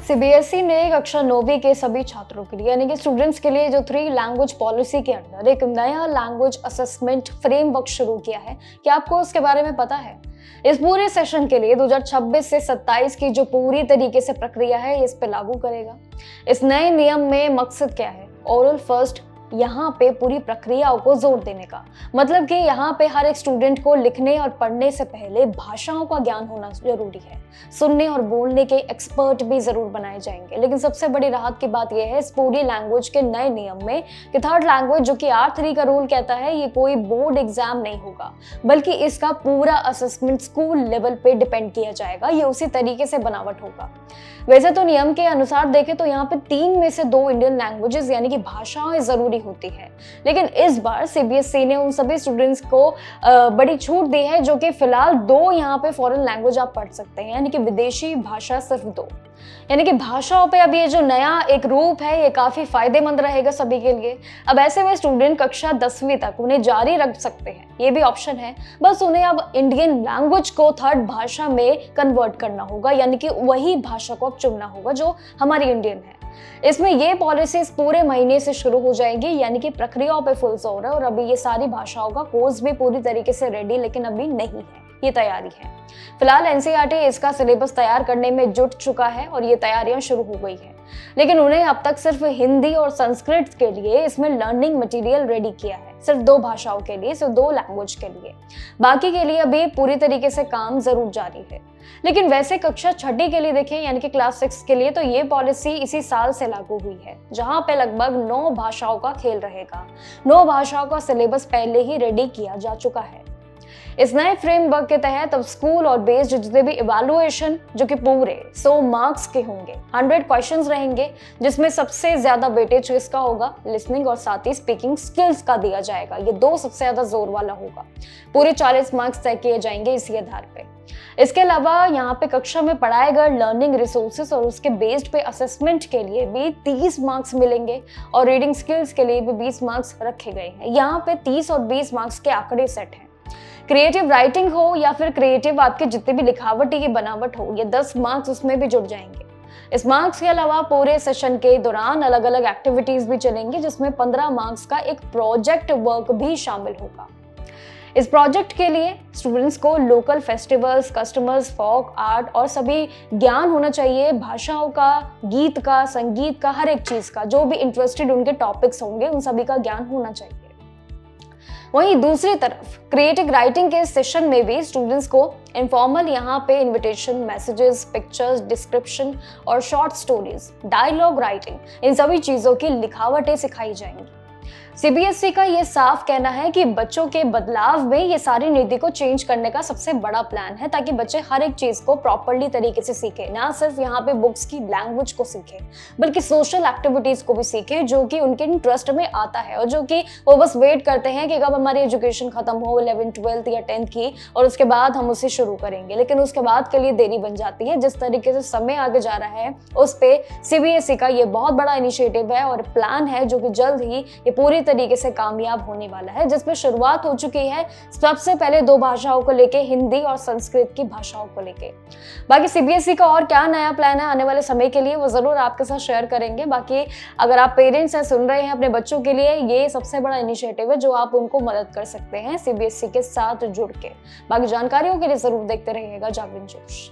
CBSE ने कक्षा 9वीं के सभी छात्रों के लिए यानी कि स्टूडेंट्स के लिए जो 3 लैंग्वेज पॉलिसी के अंदर एक नया लैंग्वेज असेसमेंट फ्रेमवर्क शुरू किया है। क्या आपको उसके बारे में पता है? इस पूरे सेशन के लिए 2026 से 27 की जो पूरी तरीके से प्रक्रिया है इस पे लागू करेगा। इस नए नियम में मकसद क्या है? ओरल फर्स्ट यहाँ पे पूरी प्रक्रियाओं को जोर देने का मतलब कि यहाँ पे हर एक स्टूडेंट को लिखने और पढ़ने से पहले भाषाओं का ज्ञान होना जरूरी है। सुनने और बोलने के एक्सपर्ट भी जरूर बनाए जाएंगे। लेकिन सबसे बड़ी राहत की बात यह है इस पूरी लैंग्वेज के नए नियम में कि थर्ड लैंग्वेज जो कि R3 का रूल कहता है ये कोई बोर्ड एग्जाम नहीं होगा, बल्कि इसका पूरा असेसमेंट स्कूल लेवल पे डिपेंड किया जाएगा। ये उसी तरीके से बनावट होगा। वैसे तो नियम के अनुसार देखें तो यहाँ पे 3 में से 2 इंडियन लैंग्वेजेस यानी कि भाषाएं जरूरी होती है। लेकिन इस बार सीबीएसई ने उन सभी स्टूडेंट्स को बड़ी छूट दी है जो कि फिलहाल 2 यहाँ पे फॉरेन लैंग्वेज आप पढ़ सकते हैं, यानी कि विदेशी भाषा सिर्फ 2। यानी कि भाषाओं पे अब ये जो नया एक रूप है ये काफी फायदेमंद रहेगा सभी के लिए। अब ऐसे में स्टूडेंट कक्षा 10वीं तक उन्हें जारी रख सकते हैं, ये भी ऑप्शन है। बस उन्हें अब इंडियन लैंग्वेज को थर्ड भाषा में कन्वर्ट करना होगा, यानी कि वही भाषा को अब चुनना होगा जो हमारी इंडियन है। इसमें ये पॉलिसीज पूरे महीने से शुरू हो जाएंगी, यानी कि प्रक्रियाओं पे फुल जोर है। और अभी ये सारी भाषाओं का कोर्स भी पूरी तरीके से रेडी लेकिन अभी नहीं है, ये तैयारी है। फिलहाल एनसीईआरटी इसका सिलेबस तैयार करने में जुट चुका है और ये तैयारियां शुरू हो गई है। लेकिन उन्हें अब तक सिर्फ हिंदी और संस्कृत के लिए इसमें लर्निंग मटेरियल रेडी किया है, सिर्फ 2 भाषाओं के लिए, सिर्फ 2 लैंग्वेज के लिए। बाकी के लिए अभी पूरी तरीके से काम जरूर जारी है। लेकिन वैसे कक्षा 6ठी के लिए देखें यानी कि क्लास 6 के लिए तो ये पॉलिसी इसी साल से लागू हुई है, जहां पे लगभग 9 भाषाओं का खेल रहेगा। 9 भाषाओं का सिलेबस पहले ही रेडी किया जा चुका है। इस नए फ्रेमवर्क के तहत अब स्कूल और बेस्ड जितने भी इवैल्यूएशन जो कि पूरे 100 मार्क्स के होंगे, 100 क्वेश्चंस रहेंगे, जिसमें सबसे ज्यादा वेटेज किसका होगा? लिसनिंग और साथ ही स्पीकिंग स्किल्स का दिया जाएगा। ये 2 सबसे ज्यादा जोर वाला होगा। पूरे 40 मार्क्स तय किए जाएंगे इसी आधार पे। इसके अलावा यहाँ पे कक्षा में पढ़ाए गए लर्निंग रिसोर्सेस और उसके बेस्ड पे असेसमेंट के लिए भी 30 मार्क्स मिलेंगे और रीडिंग स्किल्स के लिए भी 20 मार्क्स रखे गए हैं। यहाँ पे 30 और 20 मार्क्स के आंकड़े सेट हैं। क्रिएटिव राइटिंग हो या फिर क्रिएटिव आपके जितने भी लिखावटी की बनावट हो, ये 10 मार्क्स उसमें भी जुड़ जाएंगे। इस मार्क्स के अलावा पूरे सेशन के दौरान अलग अलग एक्टिविटीज भी चलेंगी, जिसमें 15 मार्क्स का एक प्रोजेक्ट वर्क भी शामिल होगा। इस प्रोजेक्ट के लिए स्टूडेंट्स को local festivals, customers, folk art और सभी ज्ञान होना चाहिए, भाषाओं का, गीत का, संगीत का, हर एक चीज का, जो भी इंटरेस्टेड उनके टॉपिक्स होंगे उन सभी का ज्ञान होना चाहिए। वहीं दूसरी तरफ क्रिएटिव राइटिंग के सेशन में भी स्टूडेंट्स को इनफॉर्मल यहाँ पे इनविटेशन, मैसेजेस, पिक्चर्स, डिस्क्रिप्शन और शॉर्ट स्टोरीज, डायलॉग राइटिंग, इन सभी चीजों की लिखावटें सिखाई जाएंगी। सीबीएसई का ये साफ कहना है कि बच्चों के बदलाव में ये सारी नीति को चेंज करने का सबसे बड़ा प्लान है, ताकि बच्चे हर एक चीज को प्रॉपर्ली तरीके से सीखें। ना सिर्फ यहाँ पे बुक्स की लैंग्वेज को सीखें, बल्कि सोशल एक्टिविटीज को भी सीखें जो कि उनके इंटरेस्ट में आता है और जो कि वो बस वेट करते हैं कि कब हमारी एजुकेशन खत्म हो 11th, 12th या 10th की, और उसके बाद हम उसे शुरू करेंगे। लेकिन उसके बाद के लिए देरी बन जाती है। जिस तरीके से समय आगे जा रहा है उस पे सीबीएसई का ये बहुत बड़ा इनिशिएटिव है और प्लान है जो कि जल्द ही ये पूरी तरीके से कामयाब होने वाला है, जिसमें शुरुआत हो चुकी है सबसे पहले 2 भाषाओं को लेके, हिंदी और संस्कृत की भाषाओं को लेके। बाकी सीबीएसई का और क्या नया प्लान है आने वाले समय के लिए वो जरूर आपके साथ शेयर करेंगे। बाकी अगर आप पेरेंट्स हैं, सुन रहे हैं अपने बच्चों के लिए, ये सबसे बड़ा इनिशिएटिव है जो आप उनको मदद कर सकते हैं सीबीएसई के साथ जुड़ के। बाकी जानकारियों के लिए जरूर देखते रहिएगा जागरण जोश।